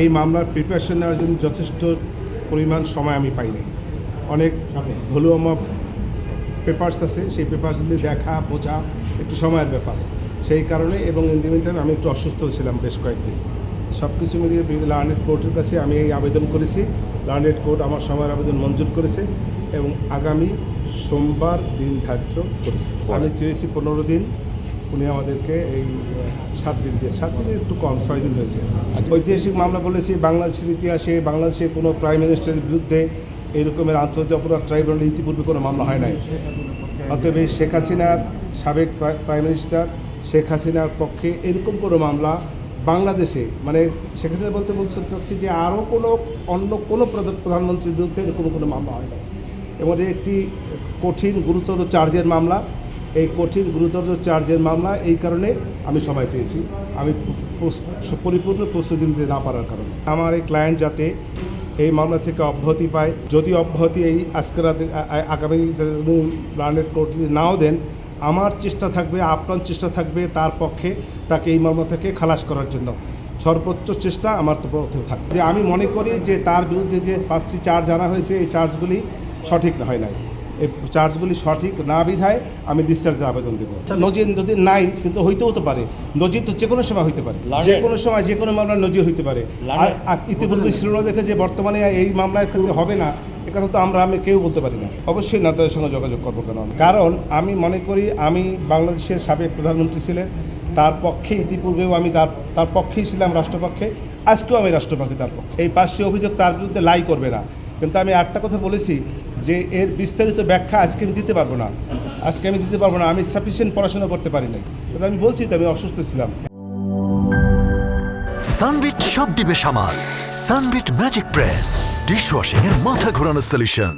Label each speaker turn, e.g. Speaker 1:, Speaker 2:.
Speaker 1: এই মামলার প্রিপারেশন নেওয়ার জন্য যথেষ্ট পরিমাণ সময় আমি পাই নাই। অনেক ভলিউম অফ পেপারস আছে, সেই পেপারসগুলি দেখা বোঝা একটু সময়ের ব্যাপার। সেই কারণে এবং ইন দ্য মিনটাইম আমি একটু অসুস্থ ছিলাম বেশ কয়েকদিন। সব কিছু মিলিয়ে লার্নেড কোর্টের কাছে আমি এই আবেদন করেছি। লার্নেড কোর্ট আমার সময়ের আবেদন মঞ্জুর করেছে এবং আগামী সোমবার দিন ধার্য করেছে। আমি চেয়েছি 15 দিন, উনি আমাদেরকে এই 7 দিন দিয়ে 7 দিনের একটু কম 6 দিন হয়েছে। ঐতিহাসিক মামলা বলেছি, বাংলাদেশের ইতিহাসে বাংলাদেশের কোনো প্রাইম মিনিস্টারের বিরুদ্ধে এই রকমের আন্তর্জাতিক অপরাধ ট্রাইব্যুনালে ইতিপূর্বে কোনো মামলা হয় নাই। অতএব এই শেখ হাসিনার সাবেক প্রাইম মিনিস্টার শেখ হাসিনার পক্ষে এরকম কোনো মামলা বাংলাদেশে, মানে শেখ হাসিনা বলতে চাচ্ছি যে আরও অন্য কোনো প্রধানমন্ত্রীর বিরুদ্ধে এরকম কোনো মামলা হয় না। এবং একটি কঠিন গুরুতর চার্জের মামলা। এই কঠিন গুরুতর চার্জের মামলা এই কারণে আমি সময় চেয়েছি, আমি পরিপূর্ণ প্রস্তুতি নিতে না পারার কারণে। আমার এই ক্লায়েন্ট যাতে এই মামলা থেকে অব্যাহতি পায়, যদি অব্যাহতি এই আজকের রাতে আগামী লার্নেড কোর্ট যদি নাও দেন, আমার চেষ্টা থাকবে, আপ্রাণ চেষ্টা থাকবে তার পক্ষে তাকে এই মামলা থেকে খালাস করার জন্য সর্বোচ্চ চেষ্টা আমার তো পক্ষে থাকবে। যে আমি মনে করি যে তার বিরুদ্ধে যে 5টি চার্জ আনা হয়েছে এই চার্জগুলি সঠিক হয় নাই, এই চার্জগুলি সঠিক না বিধায় আমি ডিসচার্জের আবেদন দেবো। নজির যদি নাই, কিন্তু হইতেও তো পারে, নজির তো যে কোনো সময় হইতে পারে, যে কোনো সময় যে কোনো মামলার নজির হইতে পারে। আর ইতিপূর্বে ছিল দেখে যে বর্তমানে এই মামলায় ক্ষেত্রে হবে না, এ কথা তো আমি কেউ বলতে পারি না। অবশ্যই না তাদের সঙ্গে যোগাযোগ করবো কেন, কারণ আমি মনে করি আমি বাংলাদেশের সাবেক প্রধানমন্ত্রী ছিলেন, তার পক্ষে ইতিপূর্বেও আমি তার পক্ষেই ছিলাম, রাষ্ট্রপক্ষে, আজকেও আমি রাষ্ট্রপক্ষে তার পক্ষে। এই 5টি অভিযোগ তার বিরুদ্ধে লাই করবে না, কিন্তু আমি একটা কথা বলেছি যে এর বিস্তারিত ব্যাখ্যা আজকে আমি দিতে পারবো না, আমি সাফিসিয়েন্ট পড়াশোনা করতে পারি নাই, কিন্তু আমি বলছি তো আমি অসুস্থ ছিলাম।
Speaker 2: সানবিট সব দিবে সামাল। সানবিট ম্যাজিক প্রেস ডিশওয়াশিং এর মাথা ঘোরানো সলিউশন।